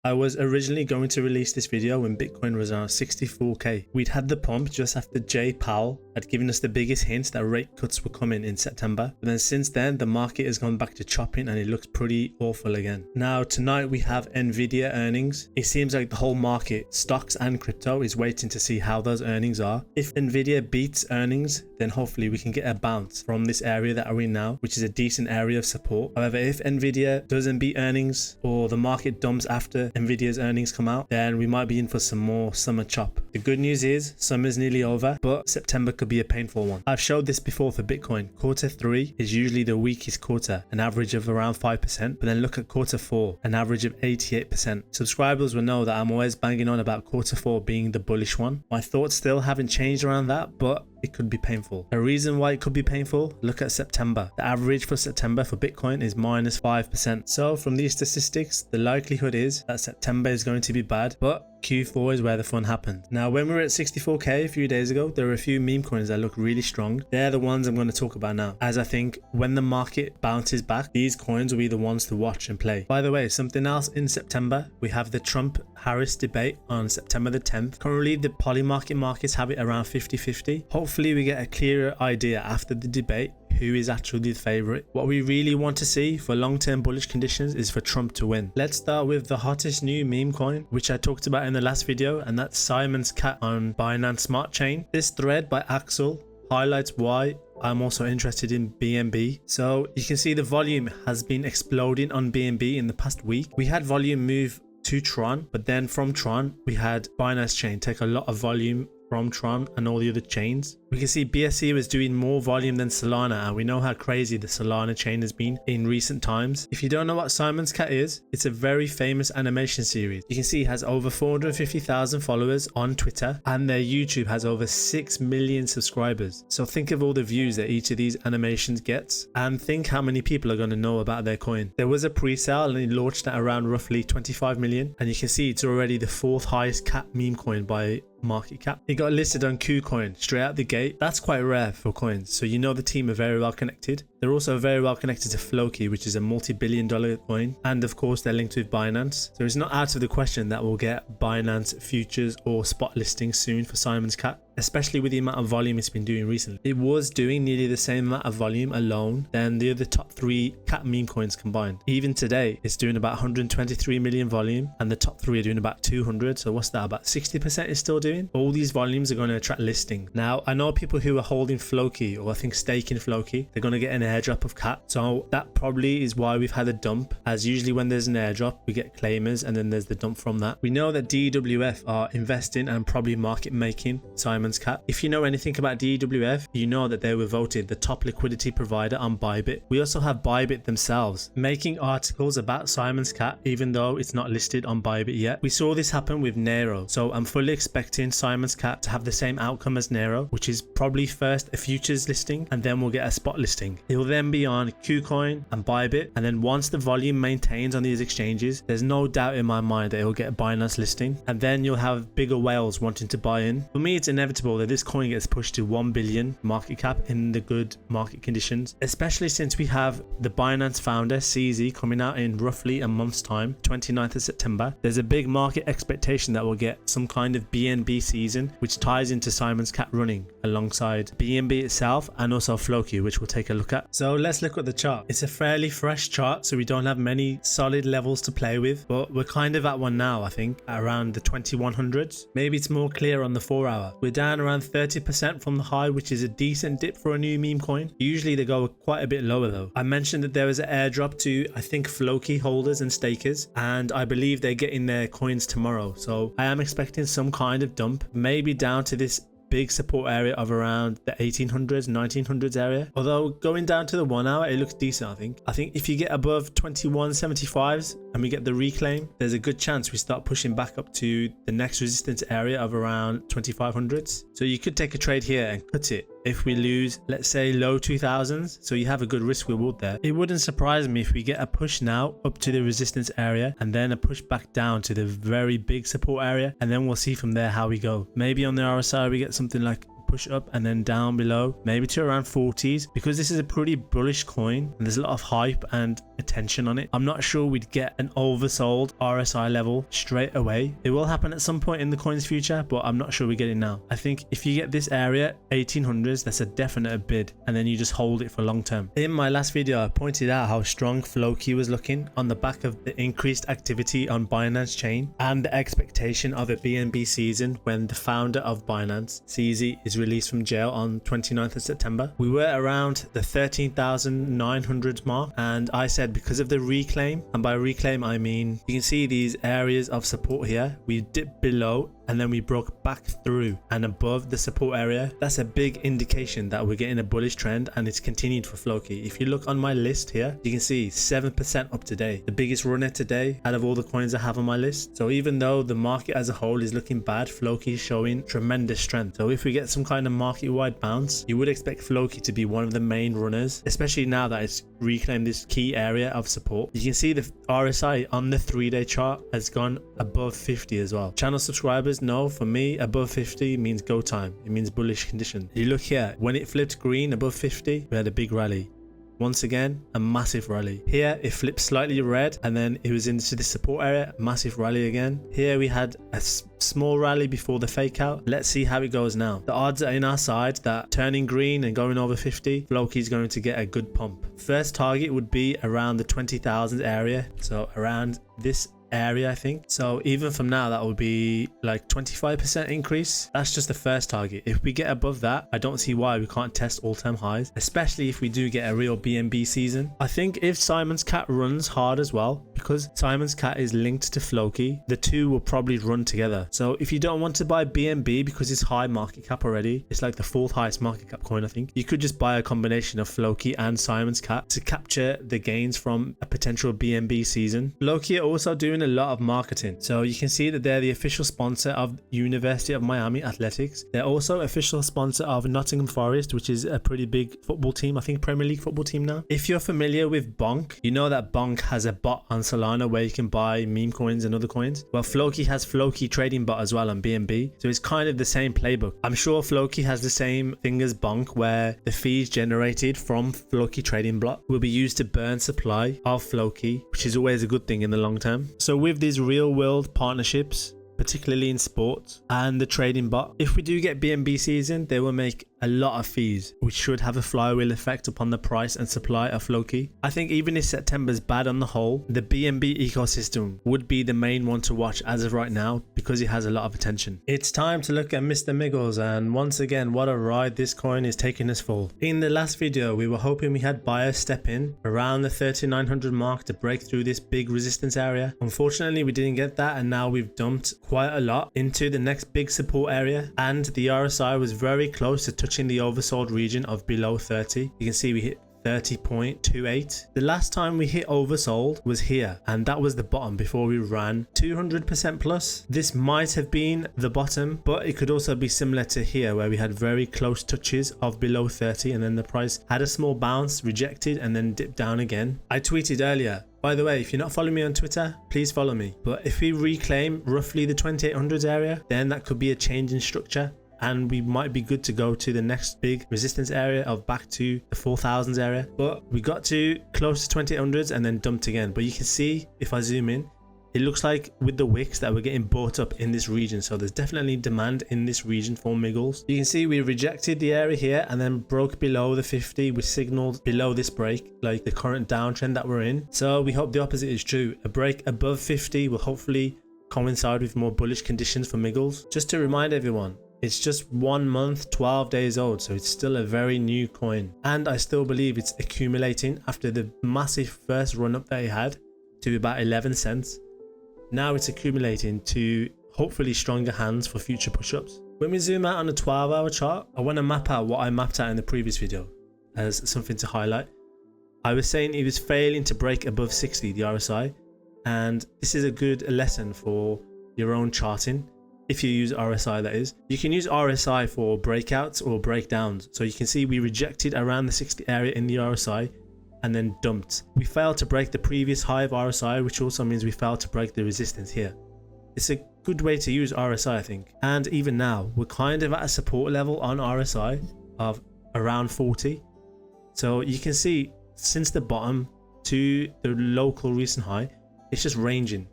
I was originally going to release this video when Bitcoin was around 64k. We'd had the pump just after Jay Powell had given us the biggest hint that rate cuts were coming in September. But then since then, the market has gone back to chopping and it looks pretty awful again. Now tonight we have Nvidia earnings. It seems like the whole market, stocks and crypto, is waiting to see how those earnings are. If Nvidia beats earnings, then hopefully we can get a bounce from this area that we're in now, which is a decent area of support. However, if Nvidia doesn't beat earnings or the market dumps after Nvidia's earnings come out, then we might be in for some more summer chop. The good news is summer's nearly over, but September could be a painful one. I've showed this before for Bitcoin. Quarter 3 is usually the weakest quarter, an average of around 5%, but then look at quarter 4, an average of 88%. Subscribers will know that I'm always banging on about quarter 4 being the bullish one. My thoughts still haven't changed around that, but it could be painful. A reason why it could be painful, look at September. The average for September for Bitcoin is minus 5%. So from these statistics, the likelihood is that September is going to be bad, but Q4 is where the fun happened. Now, when we were at 64k a few days ago, there were a few meme coins that look really strong. They're the ones I'm going to talk about now, as I think when the market bounces back, these coins will be the ones to watch and play. By the way, something else in September, we have the Trump-Harris debate on September the 10th. Currently, the polymarket markets have it around 50-50. Hopefully, we get a clearer idea after the debate who is actually the favorite. What we really want to see for long-term bullish conditions is for Trump to win. Let's start with the hottest new meme coin, which I talked about in the last video, and that's Simon's Cat on Binance Smart Chain. This thread by Axel highlights why I'm also interested in BNB. So you can see the volume has been exploding on BNB in the past week. We had volume move to Tron, but then from Tron we had Binance Chain take a lot of volume from Tron and all the other chains. We can see BSC was doing more volume than Solana, and we know how crazy the Solana chain has been in recent times. If you don't know what Simon's Cat is, it's a very famous animation series. You can see it has over 450,000 followers on Twitter, and their YouTube has over 6 million subscribers. So think of all the views that each of these animations gets, and think how many people are going to know about their coin. There was a pre-sale and it launched at around roughly 25 million, and you can see it's already the 4th highest cat meme coin by market cap. It got listed on KuCoin straight out the gate. That's quite rare for coins, so you know the team are very well connected. They're also very well connected to Floki, which is a multi-billion-dollar coin, and of course they're linked with Binance. So it's not out of the question that we'll get Binance futures or spot listings soon for Simon's Cat, especially with the amount of volume it's been doing recently. It was doing nearly the same amount of volume alone than the other top 3 cat meme coins combined. Even today, it's doing about 123 million volume, and the top 3 are doing about 200. So what's that? About 60% is still doing. All these volumes are going to attract listing. Now, I know people who are holding Floki, or I think staking Floki, they're going to get an airdrop of cat. So that probably is why we've had a dump, as usually when there's an airdrop, we get claimers and then there's the dump from that. We know that DWF are investing and probably market making Simon's Cat. If you know anything about DWF, you know that they were voted the top liquidity provider on Bybit. We also have Bybit themselves making articles about Simon's Cat, even though it's not listed on Bybit yet. We saw this happen with Nero, so I'm fully expecting Simon's Cat to have the same outcome as Nero, which is probably first a futures listing and then we'll get a spot listing. It will then be on KuCoin and Bybit, and then once the volume maintains on these exchanges, there's no doubt in my mind that it will get a Binance listing, and then you'll have bigger whales wanting to buy in. For me, it's inevitable that this coin gets pushed to 1 billion market cap in the good market conditions, especially since we have the Binance founder CZ coming out in roughly a month's time, 29th of September. There's a big market expectation that we'll get some kind of BNB season, which ties into Simon's Cat running alongside BNB itself and also Floki, which we'll take a look at. So let's look at the chart. It's a fairly fresh chart, so we don't have many solid levels to play with, but we're kind of at one now, I think, at around the 2100s. Maybe it's more clear on the 4-hour. We're down around 30% from the high, which is a decent dip for a new meme coin. Usually they go quite a bit lower though. I mentioned that there was an airdrop to, I think, Floki holders and stakers, and I believe they're getting their coins tomorrow. So I am expecting some kind of dump, maybe down to this big support area of around the 1800s 1900s area. Although going down to the 1 hour, it looks decent. I think if you get above 2175s and we get the reclaim, there's a good chance we start pushing back up to the next resistance area of around 2500s. So you could take a trade here and cut it if we lose, let's say, low 2000s, so you have a good risk reward there. It wouldn't surprise me if we get a push now up to the resistance area and then a push back down to the very big support area, and then we'll see from there how we go. Maybe on the RSI we get something like push up and then down below, maybe to around 40s, because this is a pretty bullish coin and there's a lot of hype and attention on it. I'm not sure we'd get an oversold RSI level straight away. It will happen at some point in the coin's future, but I'm not sure we get it now. I think if you get this area 1800s, that's a definite bid, and then you just hold it for long term. In my last video, I pointed out how strong Floki was looking on the back of the increased activity on Binance Chain and the expectation of a BNB season when the founder of Binance, CZ, is released from jail on 29th of September. We were around the 13,900 mark, and I said because of the reclaim, and by reclaim I mean you can see these areas of support here, we dipped below and then we broke back through and above the support area. That's a big indication that we're getting a bullish trend, and it's continued for Floki. If you look on my list here, you can see 7% up today, the biggest runner today out of all the coins I have on my list. So even though the market as a whole is looking bad, Floki is showing tremendous strength. So if we get some kind of market-wide bounce, you would expect Floki to be one of the main runners, especially now that it's reclaimed this key area of support. You can see the RSI on the 3-day chart has gone above 50 as well. Channel subscribers know, for me, above 50 means go time. It means bullish condition. You look here, when it flipped green above 50, we had a big rally. Once again, a massive rally. Here it flipped slightly red, and then it was into the support area, massive rally again. Here we had a small rally before the fake out. Let's see how it goes now. The odds are in our side that turning green and going over 50, Floki is going to get a good pump. First target would be around the 20,000 area, so around this area I think. So even from now, that would be like 25% increase. That's just the first target. If we get above that, I don't see why we can't test all-time highs, especially if we do get a real BNB season. I think if Simon's Cat runs hard as well, because Simon's Cat is linked to Floki, the two will probably run together. So if you don't want to buy BNB because it's high market cap already, it's like the 4th highest market cap coin I think, you could just buy a combination of Floki and Simon's Cat to capture the gains from a potential BNB season. Floki are also doing a lot of marketing, so you can see that they're the official sponsor of University of Miami Athletics. They're also official sponsor of Nottingham Forest, which is a pretty big football team, I think Premier League football team now. If you're familiar with Bonk, you know that Bonk has a bot on Solana where you can buy Memecoins and other coins. Well, Floki has Floki trading bot as well on BNB, so it's kind of the same playbook. I'm sure Floki has the same thing as Bonk, where the fees generated from Floki trading bot will be used to burn supply of Floki, which is always a good thing in the long term. So with these real world partnerships, particularly in sports and the trading bot, if we do get BNB season, they will make a lot of fees, which should have a flywheel effect upon the price and supply of Floki. I think even if September's bad on the whole, the BNB ecosystem would be the main one to watch as of right now because it has a lot of attention. It's time to look at Mr. Miggles, and once again, what a ride this coin is taking us for. In the last video, we were hoping we had buyers step in around the 3900 mark to break through this big resistance area. Unfortunately, we didn't get that, and now we've dumped quite a lot into the next big support area, and the RSI was very close to touching the oversold region of below 30. You can see we hit 30.28. The last time we hit oversold was here, and that was the bottom before we ran 200% plus. This might have been the bottom, but it could also be similar to here where we had very close touches of below 30, and then the price had a small bounce, rejected, and then dipped down again. I tweeted earlier, by the way, if you're not following me on Twitter, please follow me. But if we reclaim roughly the 2800s area, then that could be a change in structure, and we might be good to go to the next big resistance area of back to the 4000s area. But we got to close to 2800s and then dumped again. But you can see, if I zoom in, it looks like with the wicks that we're getting bought up in this region. So there's definitely demand in this region for Miggles. You can see we rejected the area here and then broke below the 50. We signaled below this break, like the current downtrend that we're in. So we hope the opposite is true. A break above 50 will hopefully coincide with more bullish conditions for Miggles. Just to remind everyone, it's just 1 month, 12 days old, so it's still a very new coin. And I still believe it's accumulating after the massive first run up that it had to about 11 cents. Now it's accumulating to hopefully stronger hands for future push-ups. When we zoom out on a 12-hour chart, I want to map out what I mapped out in the previous video as something to highlight. I was saying it was failing to break above 60, the RSI, and this is a good lesson for your own charting. If you use RSI, that is. You can use RSI for breakouts or breakdowns. So you can see we rejected around the 60 area in the RSI and then dumped. We failed to break the previous high of RSI, which also means we failed to break the resistance here. It's a good way to use RSI, I think. And even now, we're kind of at a support level on RSI of around 40. So you can see since the bottom to the local recent high, it's just ranging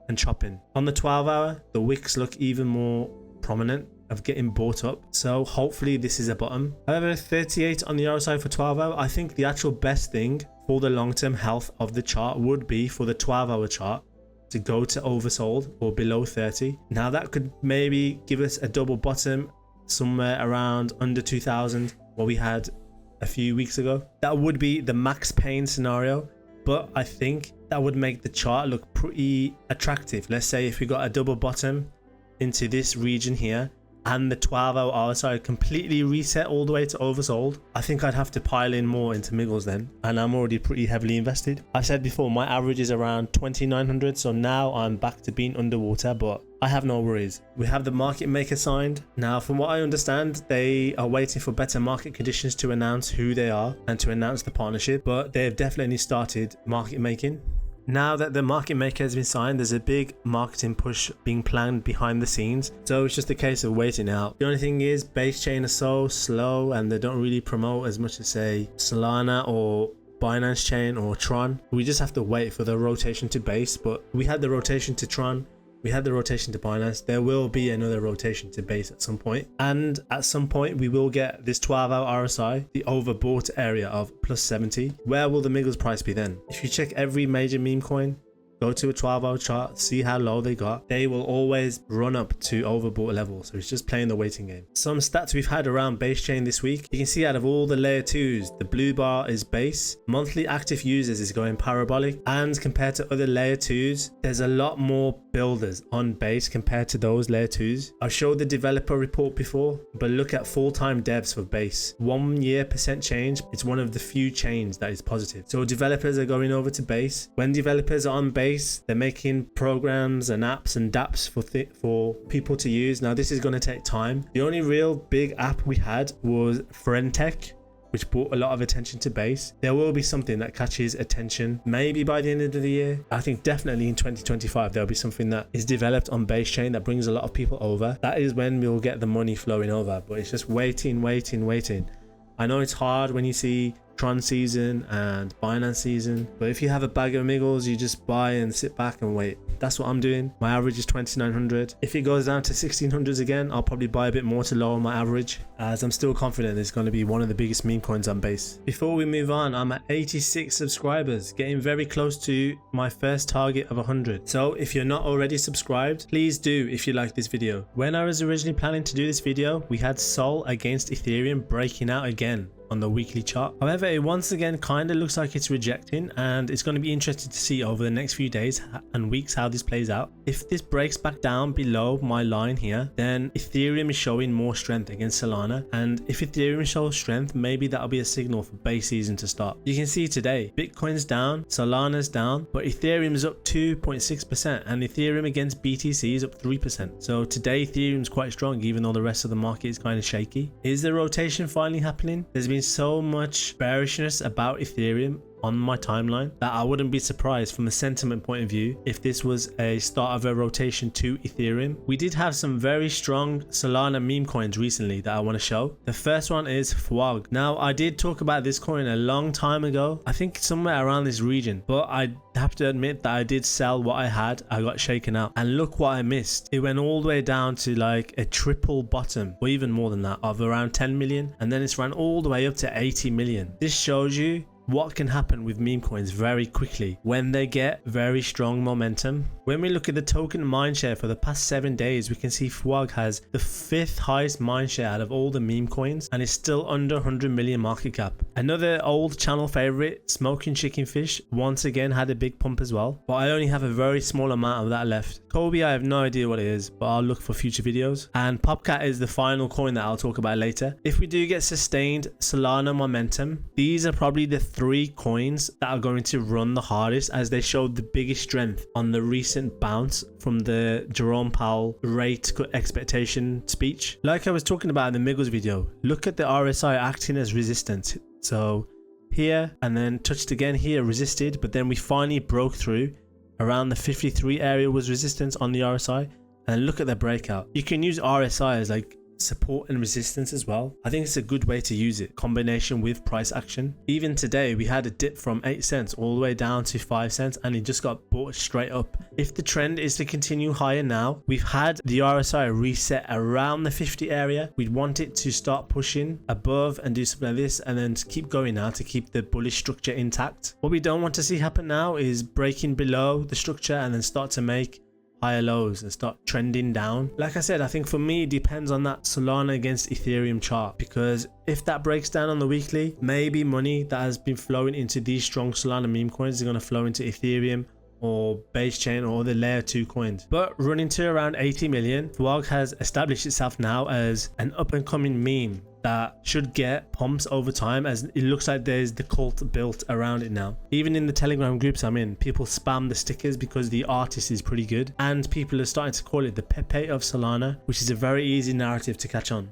and chopping. On the 12-hour, the wicks look even more prominent of getting bought up, so hopefully this is a bottom. However, 38 on the RSI for 12-hour, I think the actual best thing for the long-term health of the chart would be for the 12-hour chart to go to oversold or below 30. Now that could maybe give us a double bottom somewhere around under 2000, what we had a few weeks ago. That would be the max pain scenario, but I think that would make the chart look pretty attractive. Let's say if we got a double bottom into this region here and the 12-hour RSI completely reset all the way to oversold, I think I'd have to pile in more into Miggles then, and I'm already pretty heavily invested. I said before, my average is around 2900, so now I'm back to being underwater, but I have no worries. We have the market maker signed. Now, from what I understand, they are waiting for better market conditions to announce who they are and to announce the partnership, but they've definitely started market making. Now that the market maker has been signed, there's a big marketing push being planned behind the scenes, so it's just a case of waiting out. The only thing is, base chain is so slow and they don't really promote as much as, say, Solana or Binance Chain or Tron. We just have to wait for the rotation to base, but we had the rotation to Tron, we had the rotation to Binance. There will be another rotation to base at some point, and at some point we will get this 12-hour RSI, the overbought area of plus 70. Where will the Miggles price be then? If you check every major meme coin, go to a 12-hour chart, see how low they got, they will always run up to overbought level. So it's just playing the waiting game. Some stats we've had around base chain this week, you can see out of all the layer 2s, the blue bar is base, monthly active users is going parabolic, and compared to other layer 2s, there's a lot more builders on base compared to those layer 2s. I've showed the developer report before, but look at full-time devs for base. 1 year % change, it's one of the few chains that is positive. So developers are going over to base. When developers are on base, they're making programs and apps and dApps for people to use. Now this is going to take time. The only real big app we had was Friendtech, which brought a lot of attention to base. There will be something that catches attention maybe by the end of the year. I think definitely in 2025 there'll be something that is developed on base chain that brings a lot of people over. That is when we'll get the money flowing over, but it's just waiting. I know it's hard when you see Tron season and Binance season, but if you have a bag of Miggles, you just buy and sit back and wait. That's what I'm doing. My average is 2900. If it goes down to 1600s again, I'll probably buy a bit more to lower my average, as I'm still confident it's going to be one of the biggest meme coins on base. Before we move on, I'm at 86 subscribers, getting very close to my first target of 100. So if you're not already subscribed, please do if you like this video. When I was originally planning to do this video, we had Sol against Ethereum breaking out again on the weekly chart. However, it once again kind of looks like it's rejecting, and it's going to be interesting to see over the next few days and weeks how this plays out. If this breaks back down below my line here, then Ethereum is showing more strength against Solana, and if Ethereum shows strength, maybe that'll be a signal for base season to start. You can see today Bitcoin's down, Solana's down, but Ethereum is up 2.6%, and Ethereum against BTC is up 3%. So today Ethereum's quite strong, even though the rest of the market is kind of shaky. Is the rotation finally happening? There's been so much bearishness about Ethereum on my timeline that I wouldn't be surprised from a sentiment point of view if this was a start of a rotation to Ethereum. We did have some very strong Solana meme coins recently that I want to show. The first one is Fwog. Now I did talk about this coin a long time ago, I think somewhere around this region, but I have to admit that I did sell what I had. I got shaken out, and look what I missed. It went all the way down to like a triple bottom, or even more than that, of around 10 million, and then it's ran all the way up to 80 million. This shows you what can happen with meme coins very quickly when they get very strong momentum. When we look at the token mindshare for the past 7 days, we can see Fwog has the 5th highest mindshare out of all the meme coins, and is still under 100 million market cap. Another old channel favorite, Smoking Chicken Fish, once again had a big pump as well, but I only have a very small amount of that left. Kobe, I have no idea what it is, but I'll look for future videos. And Popcat is the final coin that I'll talk about later. If we do get sustained Solana momentum, these are probably the 3 coins that are going to run the hardest, as they showed the biggest strength on the recent bounce from the Jerome Powell rate cut expectation speech. Like I was talking about in the Miggles video, look at the RSI acting as resistance. So here, and then touched again here, resisted, but then we finally broke through. Around the 53 area was resistance on the RSI, and look at the breakout. You can use RSI as like support and resistance as well. I think it's a good way to use it, combination with price action. Even today we had a dip from 8 cents all the way down to 5 cents and it just got bought straight up. If the trend is to continue higher now, we've had the RSI reset around the 50 area. We'd want it to start pushing above and do something like this and then to keep going now to keep the bullish structure intact. What we don't want to see happen now is breaking below the structure and then start to make higher lows and start trending down. Like I said, I think for me it depends on that Solana against Ethereum chart, because if that breaks down on the weekly, maybe money that has been flowing into these strong Solana meme coins is going to flow into Ethereum or base chain or the layer 2 coins. But running to around 80 million, Fwog has established itself now as an up and coming meme that should get pumps over time, as it looks like there's the cult built around it now. Even in the Telegram groups I'm in, people spam the stickers because the artist is pretty good, and people are starting to call it the Pepe of Solana, which is a very easy narrative to catch on.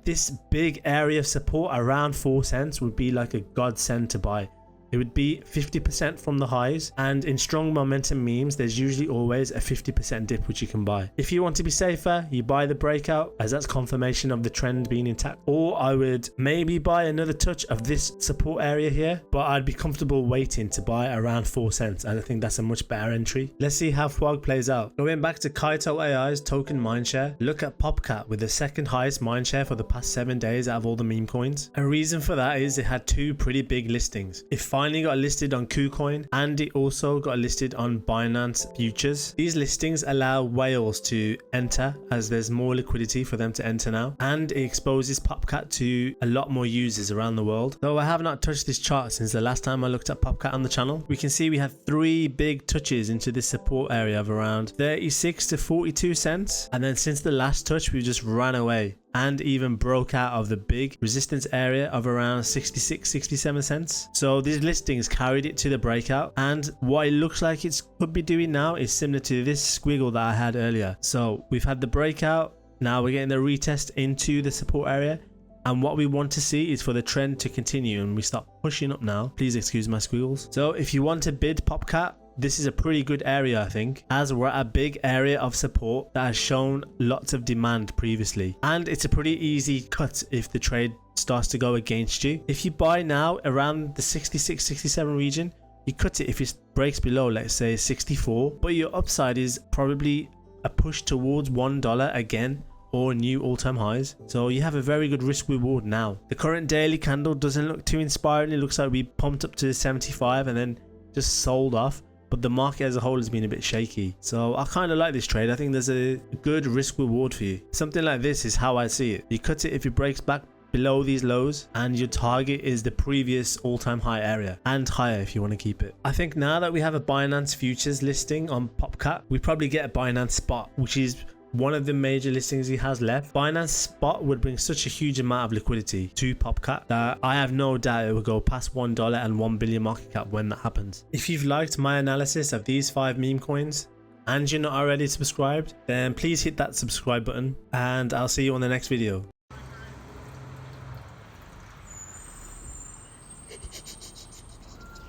This big area of support around 4 cents would be like a godsend to buy. It would be 50% from the highs, and in strong momentum memes there's usually always a 50% dip which you can buy. If you want to be safer, you buy the breakout, as that's confirmation of the trend being intact, or I would maybe buy another touch of this support area here, but I'd be comfortable waiting to buy around 4 cents, and I think that's a much better entry. Let's see how Fwog plays out. Going back to Kaito AI's token mindshare, look at Popcat with the second highest mindshare for the past 7 days out of all the meme coins. A reason for that is it had 2 pretty big listings. It finally got listed on KuCoin and it also got listed on Binance Futures. These listings allow whales to enter, as there's more liquidity for them to enter now, and it exposes Popcat to a lot more users around the world. Though I have not touched this chart since the last time I looked at Popcat on the channel, we can see we had 3 big touches into this support area of around 36 to 42 cents, and then since the last touch we just ran away and even broke out of the big resistance area of around 66-67 cents. So these listings carried it to the breakout, and what it looks like it could be doing now is similar to this squiggle that I had earlier. So we've had the breakout, now we're getting the retest into the support area, and what we want to see is for the trend to continue and we start pushing up now. Please excuse my squiggles. So if you want to bid Popcat, this is a pretty good area, I think, as we're at a big area of support that has shown lots of demand previously, and it's a pretty easy cut if the trade starts to go against you. If you buy now around the 66-67 region, you cut it if it breaks below, let's say 64, but your upside is probably a push towards $1 again or new all-time highs, so you have a very good risk reward now. The current daily candle doesn't look too inspiring. It looks like we pumped up to 75 and then just sold off, but the market as a whole has been a bit shaky. So I kind of like this trade. I think there's a good risk reward for you. Something like this is how I see it. You cut it if it breaks back below these lows, and your target is the previous all-time high area and higher if you want to keep it. I think now that we have a Binance Futures listing on Popcat, we probably get a Binance Spot, which is one of the major listings he has left. Binance Spot would bring such a huge amount of liquidity to Popcat that I have no doubt it will go past $1 and 1 billion market cap when that happens. If you've liked my analysis of these 5 meme coins and you're not already subscribed, then please hit that subscribe button, and I'll see you on the next video.